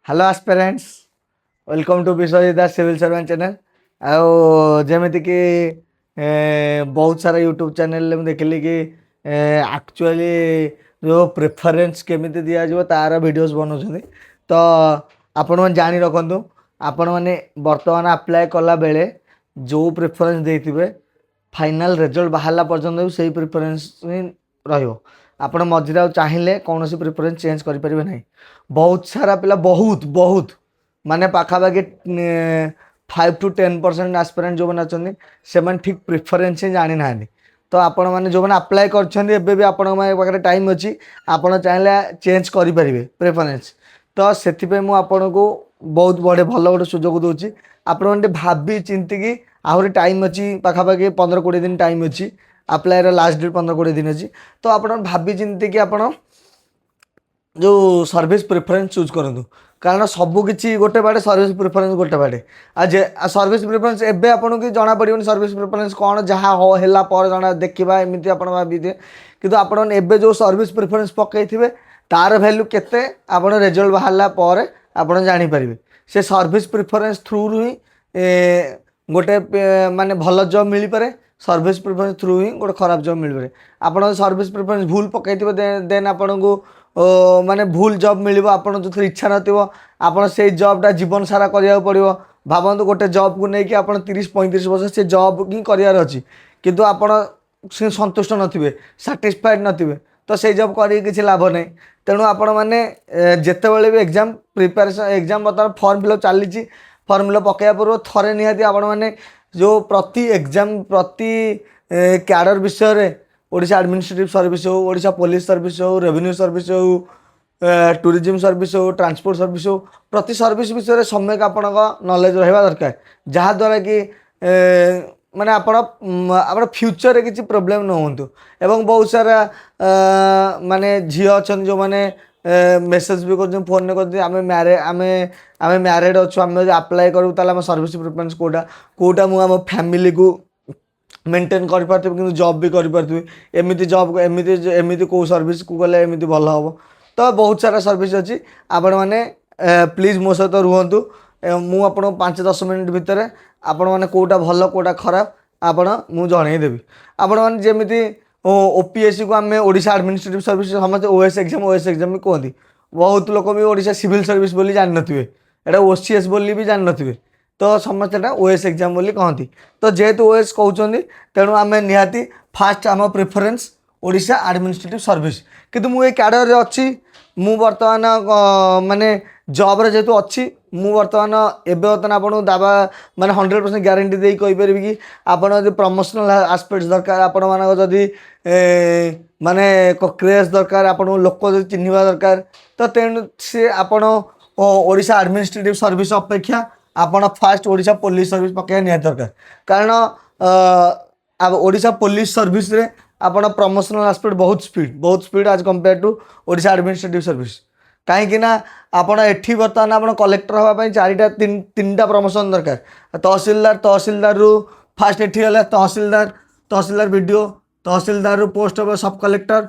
Hello aspirants welcome to Vishwajit civil servant channel आमती कि बहुत सारा यूट्यूब चैनल में देखिली कि एक्चुअली जो प्रेफरेंस केमी दिज्व तार वीडियोस बनाऊँ तो आपण मैंने जानी रखु आपण मैंने बर्तमान अप्लाई कला बेले जो प्रेफरेंस देते फाइनल रिजल्ट बाहर पर्यटन भी सही प्रेफरेंस रहिबो आपण मझे चाहिए कौन सी प्रेफरेंस चेंज करें ना। बहुत सारा पिला बहुत बहुत माने पाखापाखि 5 to 10% एस्पिरेंट जो मैंने अच्छा से ठीक प्रिफरेन्स ही जानी ना। तो आपण मैंने जो मैंने अप्लाई कर पाखे टाइम अच्छी आपड़ चाहिए चेंज करेंगे प्रेफरेन्स। तो से आपन को बहुत बड़े भल गोटे सुजोग दूसरी आपण मैंने भाभी चिंतिकी आहरी टाइम अच्छी पाखापाखि 15-20 दिन टाइम अच्छी अप्लाई लास्ट डेट 15-20 दिन अच्छी। तो आप भाभी चिंतिकी आपण जो सर्विस प्रेफरेंस चूज करूँ कारण सबकि गोटे बाटे सर्विस प्रेफरेंस गोटे बाटे आज सर्विस प्रेफरेंस एवं आपको कि जना पड़े सर्विस प्रेफरेंस कौन जहाँ है जना देखा एमती आप भावी कि आपड़ जो सर्विस प्रेफरेंस पकई थे तार भैल्यू केते आपड़ रिजल्ट बाहर आप जापर से सर्विस प्रेफरेंस थ्रू ही गोटे माने भल जॉब मिल पारे सर्विस प्रेफरेंस थ्रू ही गोटे खराब जॉब मिल पारे। आप सर्विस प्रेफरेंस भूल पकई देन आपन को माने भूल जॉब मिल आपन जो इच्छा नथिबो आपन से जॉबटा जीवन सारा करिया पड़िबो। भावନ୍ତୁ गोटे जॉब को लेकिन आप 30-35 वर्ष से जॉब ही करार अच्छी किंतु आपन से संतुष्ट नथिबे सैटिस्फाइड नथिबे तो से जॉब करी किसी लाभ नहीं। तेणु आपण मैंने जितेबाला भी एग्जाम प्रिपेरेसन एग्जाम बर्तमान फॉर्म फिलअप चली फॉर्म फिलअप पकड़ा पूर्व थे निहाती आपण मैंने जो प्रति एग्जाम प्रति कैडर विषय ओडिशा एडमिनिस्ट्रेटिव सर्विस हो ओडिशा पुलिस सर्विस हो रेवेन्यू सर्विस हो टूरिज्म सर्विस हो ट्रांसपोर्ट सर्विस हो प्रति सर्विस विषय सम्यक आपण नॉलेज रहा दरकार जहाँद्वारा कि माने आपण फ्यूचर किसी प्रोब्लेम न हो। एवं बहुत सारा माने झी अच्छा जो मैंने मेसेज भी कर फोन में करते आम मैरिड अच्छु आम अप्लाई करूँ सर्विस प्रेफरेंस कोटा मुझे फैमिली को मेंटेन कर कि जॉब भी कर एमती जॉब एमती कौ सर्विस को गले एमती भल हम। तो बहुत सारा सर्विस अच्छी आपण मैंने प्लीज मो सहित रुहतु मुझे 5-10 मिनट भितर आपण मैंने कोटा भल कोटा खराब आपण मु जनईदेवी। आपण मैंने जमी ओपीएससी को आम ओडिशा एडमिनिस्ट्रेटिव सर्विस समस्त ओएस एग्जाम भी कहती बहुत लोक भी ओडिशा सिविल सर्विस बोली जान नथिबे एटा ओसीएस बोली भी जान नथिबे तो समस्त ओएस एग्जाम बोली कहती। तो जेहेतु ओएस कहते तेणु आम निहाती फास्ट आम प्रेफरेंस ओडिशा एडमिनिस्ट्रेटिव सर्विस किंतु मुझे कैडर अच्छी मु बर्तमान माने जॉब रे जेहेतु अच्छी मु बर्तमान एवं आपको दावा माने 100% ग्यारंटी दे कहीपर कि आपड़ प्रमोशनल आस्पेक्ट्स दरकार आपण मान जदि माने क्रेज दरकार आपन लोक चिन्हवा दरकार तो तेणु सी आपण ओडिशा एडमिनिस्ट्रेटिव सर्विस अपेक्षा आपण फास्ट ओडिशा पुलिस सर्विस पकड़ा निहाती दरकार कारण ओडिशा पुलिस सर्विस रे आपण प्रमोशनल आस्पेक्ट बहुत स्पीड आज compare to Odisha administrative service कहीं आपड़ एठी बर्तमान आप कलेक्टर हाँपाई 4-3टा प्रमोशन दरकार तहसिलदार रु फास्ट एठी गला तहसिलदार वीडियो तहसिलदार रु पोस्ट हम सब कलेक्टर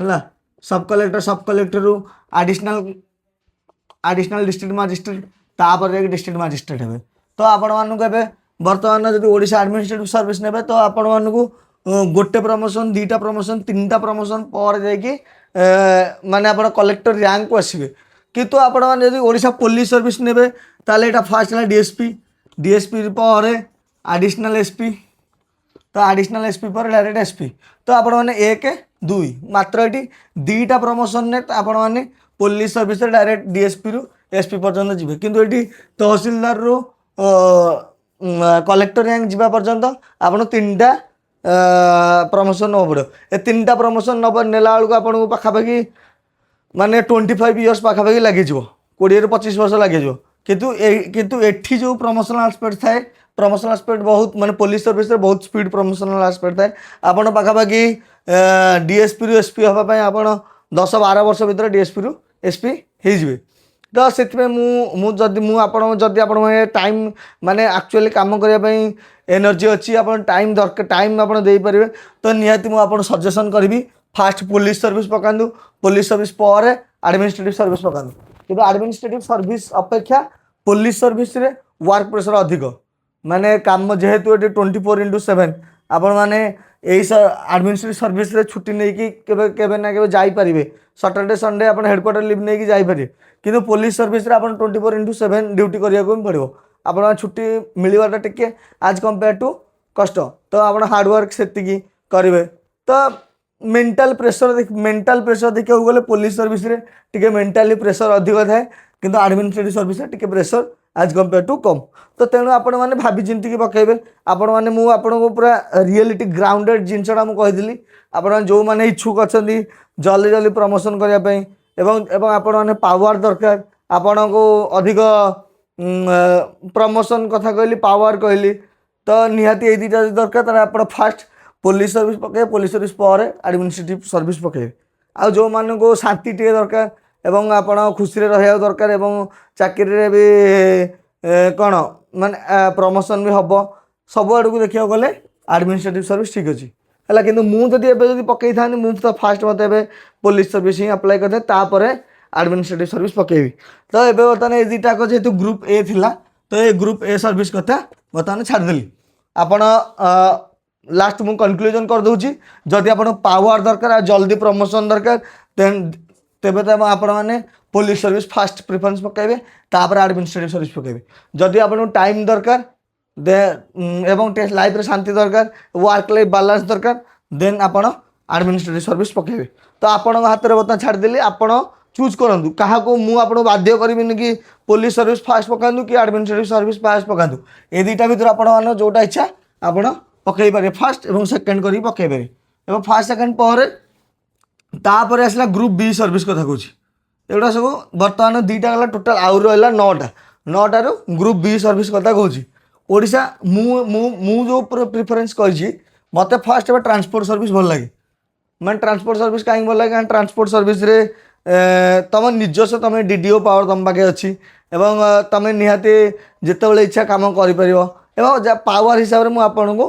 है सब कलेक्टर रु आडिशनल डिस्ट्रिक्ट मजिस्ट्रेट तापर डिस्ट्रिक्ट मजिस्ट्रेट हे। तो आपण मानक बर्तमान जब ओडिशा एडमिनिस्ट्रेटिव सर्विस ने तो आपण मानक गोटे प्रमोशन 2टा प्रमोशन 3टा प्रमोशन पर जाकि माने आप कलेक्टर रैंक को आसवे किंतु आपण मैंने जब ओडिशा पुलिस सर्विस ने ताले एटा फास्ट है डीएसपी पर एडिशनल एसपी तो एडिशनल एसपी पर डायरेक्ट एसपी तो आपण मैंने 1-2 मात्र ये 2टा प्रमोशन ने आपण मैंने पुलिस सर्विस डायरेक्ट डीएसपी रु एसपी पर्यंत जी किंतु ये तहसिलदार रु कलेक्टर रैंक जावा पर्यंत आप 3टा प्रमोशन नब पड़ो ए 3टा प्रमोशन नब नेला बेलू आपको पाखापाखि माने 25 इयर्स पाखापाखि लगे 20-25 वर्ष लगे किंतु एठी जो प्रमोशनल आस्पेक्ट थाए प्रमोशनल आस्पेक्ट बहुत माने पुलिस सर्विस रे बहुत स्पीड प्रमोशनल आस्पेक्ट थाए आपन पाखापाखि डीएसपी रु एसपी हाँपाई आप 10-12 वर्ष भर डीएसपी रु एसपी हो। तो से जदि टाइम माने एक्चुअली काम करने एनर्जी अच्छी आप टाइम दरकार टाइम आप पारे तो निहाती मुझे सजेसन करी फास्ट पुलिस सर्विस पकातु पुलिस सर्विस पर एडमिनिस्ट्रेटिव सर्विस पकातु। कि एडमिनिस्ट्रेटिव सर्विस अपेक्षा पुलिस सर्विस रे वर्क प्रेशर अधिक माने काम जेहेतु ये 24/7 आपण मैंने एडमिनिस्ट्रेटिव सर्विस रे छुट्टी नहीं कि केबे ना केबे जाई परिबे सैटरडे संडे आपण हेडक्वार्टर लिव नहीं कि जाई परिबे किंतु पुलिस सर्विस रे आपण 24/7 ड्यूटी करिया को पड़ो आपण छुट्टी मिलवाटा टिके आज कंपेयर टू कष्ट तो आपण हार्ड वर्क सेतिकी करिवे तो मेंटल प्रेशर देखा गले पुलिस सर्विस रे टिके मेंटली प्रेशर अधिक थाए किंतु एडमिनिस्ट्रेटिव सर्विस रे टिके प्रेशर आज कंपेयर टू कम तो तेणु आपण मैंने भाभी चिंती की पकेबे आपण मैंने मु आपण को पूरा रियलिटी ग्राउंडेड जिनसटा मु कहिदिली आपण जो माने इच्छुक अछंती जल्दी जल्दी प्रमोशन करिया पई एवं आपण मैंने पावर दरकार आपण को अधिक प्रमोशन कथा कहली पावर कहली तो निहाती ए दुटा दरकार तार आपण फास्ट पुलिस सर्विस पके पुलिस सर्विस पर एडमिनिस्ट्रेटिव सर्विस पके आ जो मान को शांति टे दरकार एवं आपण खुशी रहा दरकार एवं चाकरी रे भी कौन माने प्रमोशन भी हम सब आड़ को देखा गले एडमिनिस्ट्रेटिव सर्विस ठीक अच्छे है कि मुझे पकई था मुझे तो फास्ट मत पुलिस सर्विस ही अप्लाई करते तापर एडमिनिस्ट्रेटिव सर्विस पकेबी तो ये बर्तमान ये दुटाक जेहतु ग्रुप ए थिला तो ये ग्रुप ए सर्विस कथा बर्तमान छाड़देली आपण लास्ट मु कनक्लूजन कर दूची जदि आपण पावर दरकार जल्दी प्रमोशन दरकार तेबे तो आपण मैंने पुलिस सर्विस फास्ट प्रिफरेंस पकेबे तापर एडमिनिस्ट्रेटिव सर्विस पकेबे जदि आपण टाइम दरकार दे एवं लाइफ रे शांति दरकार वर्क लाइफ बैलेंस दरकार देन आपण एडमिनिस्ट्रेटिव सर्विस पकेबे तो आपण हाथ में बर्तमान छाड़देली आपण चूज करूँ क्या मुझे आपको बाध्य करी कि पुलिस सर्विस फास्ट पकातु कि एडमिनिस्ट्रेटिव सर्विस फास्ट पकातु ये दुटा भर आप जोटा इच्छा आप पकई पारे फास्ट और सेकेंड कर पकई पारे और फास्ट सेकेंड पर तापर आसला ग्रुप बी सर्विस कथा कहूँ एगुड़ा सब बर्तमान दुटा गला टोटाल आउ रहा 9टार ग्रुप बी सर्विस कथा कहूँ ओडिशा मु जो प्रिफरेन्स कही मत फास्ट ट्रांसपोर्ट सर्विस भल लगे मैं ट्रांसपोर्ट सर्विस कहीं भल लगे ट्रांसपोर्ट सर्विस रे तुम निजस्व तुम डीडीओ पावर तुम पाखे अच्छी एवं तुम निहाती जिते इच्छा कम कर पावर हिसाब से मुझे को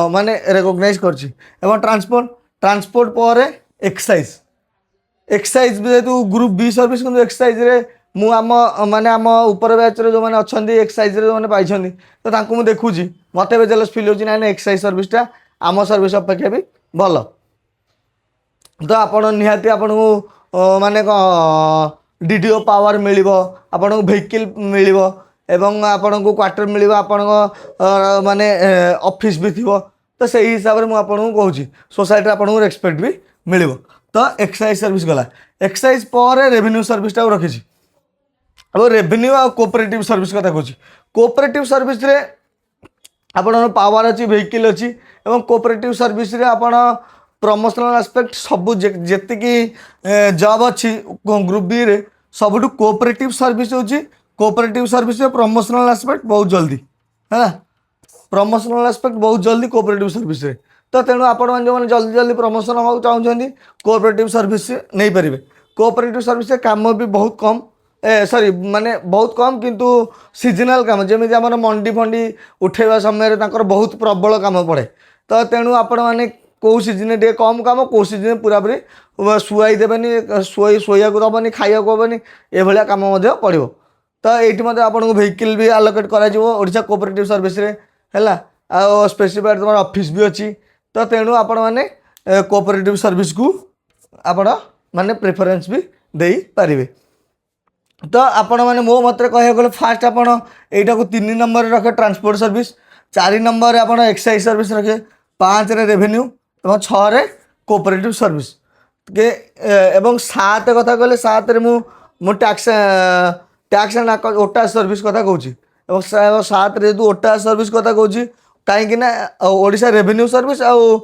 माने रिकॉग्नाइज करछि एवं ट्रांसपोर्ट पर एक्साइज जेहेतु ग्रुप बी सर्विस किंतु एक्साइज रे मु आम माने आम ऊपर बैच रे जो माने अछंती एक्साइज रे जो माने पाइछंती तो तांको मु देखुछि मते बे जेलस फील होछि ना एक्साइज सर्विसटा आम सर्विस अपेक्षा भी भल तो आपण निहाती आपण को माने डीडीओ पावर मिलिबो आपण को व्हीकल मिलिबो एवं आपण को क्वार्टर मिलिबो आपण को माने ऑफिस भी थिबो तो सही हिसाब से मुझे आपको कहूँ सोसाइटी आपको रेस्पेक्ट भी मिलिबो तो एक्साइज सर्विस गला एक्साइज पर रेवेन्यू सर्विसटा रखी अब रेवेन्यू आ कोऑपरेटिव सर्विस कथा कहूँ कोऑपरेटिव सर्विस रे आपण पावर अच्छी व्हीकल अच्छी एवं कोऑपरेटिव सर्विस रे आपण प्रमोशनल एस्पेक्ट सबू जेतिकी जॉब अच्छी ग्रुप बी रे सबुठु कोऑपरेटिव सर्विस होची कोऑपरेटिव सर्विस रे प्रमोशनल एस्पेक्ट बहुत जल्दी है प्रमोशनल एस्पेक्ट बहुत जल्दी कोऑपरेटिव सर्विस रे तो तेणु आपण जो मैंने जल्दी जल्दी प्रमोशन होगा चाहते कोऑपरेटिव सर्विस नहीं पारे कोऑपरेटिव सर्विस काम भी बहुत कम सॉरी माने बहुत कम किंतु सीजनाल काम जमी आम मंडी फंडी उठेवा समय बहुत प्रबल काम पड़े तो तेणु आपण मैंने कौ सीजन टे कम कम कौ सीजन पूरा पूरी शुआई देवेनि शोया दबनी खाया हेनी ये कम पड़ो तो ये आपको व्हीकल भी आलोकेट करा कोऑपरेटिव सर्विस रे है स्पेसिफाइड तुम ऑफिस भी अच्छी तो तेणु आपण मैंने कोऑपरेटिव सर्विस को आपण माने प्रेफरेंस भी दे पारिबे तो आपण मैंने मो मत कह गले फास्ट आपण एटा को 3 नंबर रखे ट्रांसपोर्ट सर्विस 4 नंबर आपण एक्साइज सर्विस रखे 5 रे रेवेन्यू एवं 6 रे कोऑपरेटिव सर्विस के एवं 7 कथा कहले 7 रे मु टैक्स एंड ओटा सर्विस कथा कहूँ एवं 7 रे ओटा सर्विस कथा कहूँ कहीं ओडिशा रेवेन्यू सर्विस आउ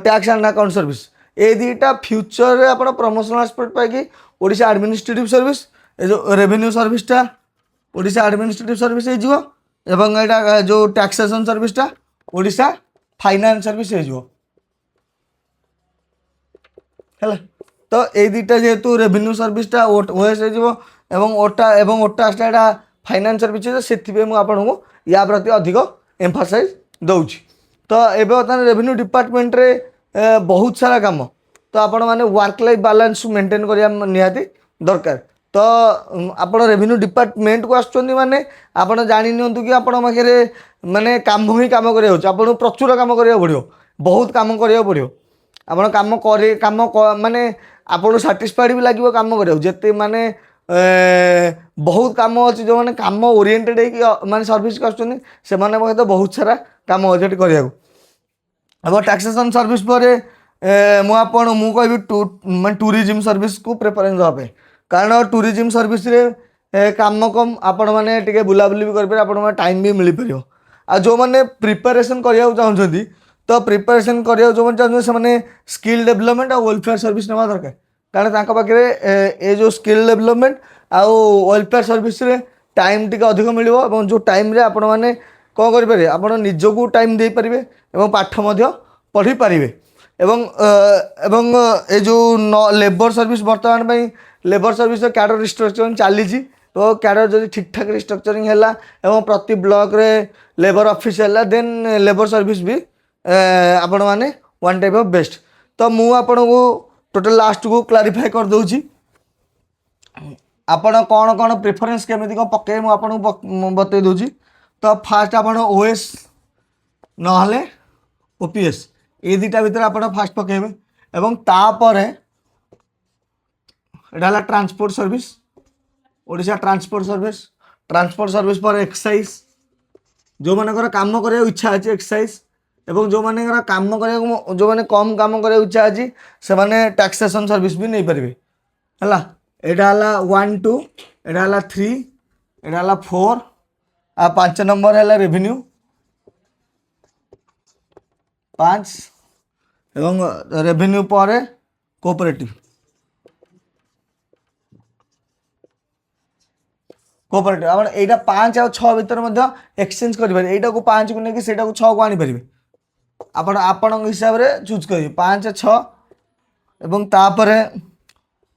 टैक्स एंड अकाउंट सर्विस ये दुटा फ्यूचर रे आपण प्रमोशनल एस्पेक्ट पाई ओडिशा एडमिनिस्ट्रेटिव सर्विस ये जो रेवेन्यू सर्विसटा ओडिशा एडमिनिस्ट्रेटिव सर्विस हो एवं एटा जो टैक्सेशन सर्विसटा ओडिशा फाइनेंस सर्विस हो तो ये दुटा जेहेतु रेवेन्यू सर्विसटा ओएस एवं ओटा फाइनेंस सर्विस से मुझे या प्रति अधिक एम्फासाइज दूची तो ये बर्तमान रेवेन्यू डिपार्टमेंट रे बहुत सारा काम तो आपण मैंने वर्क लाइफ बैलेंस मेंटेन करिया निहाती दरकार तो आपण रेवेन्यू डिपार्टमेंट को आसुचंदी माने आपण जानि नियंतु कि आपण पाखे माने काम ही काम करिया होछ आपण प्रचुर काम करिया पड़ियो बहुत काम करिया पड़ियो आपण काम करे काम माने आपण सैटिस्फाइड भी लागिवो काम करिया जेते माने बहुत काम अच्छी जो मैंने काम ओरिएंटेड माने सर्विस कर से माने तो बहुत सारा काम अच्छे करिया अब टैक्सेसन सर्विस पर मुझे कहबी मैं टूरिज्म सर्विस को प्रेफरेंस देवा कारण टूरिज्म सर्विस रे काम कम आपण मैंने टे बुलाबुली भी करेंगे आपण टाइम भी मिल पार आ जो मैंने प्रिपेरेसन करने चाहते तो प्रिपेरेसन करने जो चाहते से स्किल डेवलपमेंट और वेलफेयर सर्विस नेवा दरकार कारण पाखे ये जो स्किल डेवलपमेंट आउ वेलफेयर सर्विस रे टाइम टी अधिक मिल जो टाइम रे आपण मैंने कौन करेंगे आप निजक टाइम दे पारे और पाठ पढ़ी पारे एवं ये जो लेबर सर्विस बर्तमान लेबर सर्विस कैडर रिस्ट्रक्चरिंग चली तो कैडर जब ठीक ठाक रिस्ट्रक्चरिंग है प्रति ब्लॉक रे लेबर ऑफिस है देन लेबर सर्विस भी आपण मैंने वन टाइप ऑफ बेस्ट तो मु आपन को टोटल लास्ट को क्लारिफाई कर दूची आपण कौन कौन प्रेफरेंस केमी कौन पके मुझे बतई दूची तो फास्ट आपण ओएस नहले ओपीएस ये दुटा भितर आप फास्ट पकेबे एवं तापर एटा transport service Odisha transport service पर एक्साइज जो मानकर काम करिया इच्छा अछि एक्साइज एवं जो मानकर काम करिया जो माने कम काम करिया इच्छा अछि से माने टैक्सेशन सर्विस भी नहीं पारिबे हला एटा हला 1 2 एटा हला 3 एटा हला 4 आ 5 नंबर है रेवेन्यू 5 एवं रेवेन्यू पर कोऑपरेटिव आप यहाँ 5 और 6 भितर एक्सचेंज करेंगे यहाँ को 5 को लेकिन सेटा को 6 को आनीपर आपण हिसाब से चूज करेंगे 5 6 एवं तापर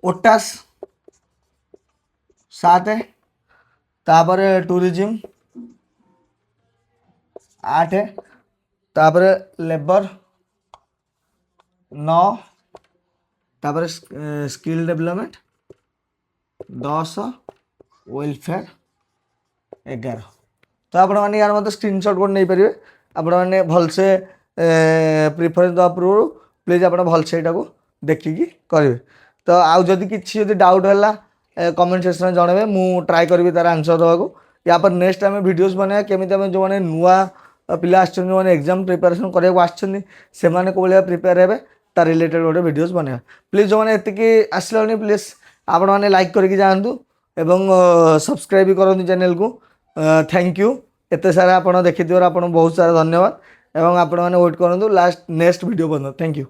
ओटास 7 तापर टूरिज्म 8 तापर लेबर 9 तापर स्किल डेवलपमेंट 10 वेलफेयर 11 तो आपण मैंने यार मतलब स्क्रीनशॉट को नहीं पारे आपण मैंने भलसे प्रिफरेंस दवा पूर्व प्लीज आप भलसे यहाँ देखिकी करेंगे तो आउ जदि किसी डाउट है कमेंट सेक्शन में जनइबे मु ट्राई करी तार आंसर देवाक या पर नेक्स्ट आम वीडियोस बनाया केमी आम जो मैंने नुआ पिला मैंने एग्जाम प्रिपेरेसन करने से कौ प्रिपेयर हे तार रिलेटेड गोटे वीडियोस बनाया प्लीज जो मैंने ये आसला प्लीज आपण मैंने लाइक करके जातु एवं सब्सक्राइब भी करूँ चैनल को थैंक यू एत सारा आप देखी आप बहुत सारा धन्यवाद एवं आपण मैंने वेट करूँ लास्ट नेक्स्ट वीडियो बंद थैंक यू।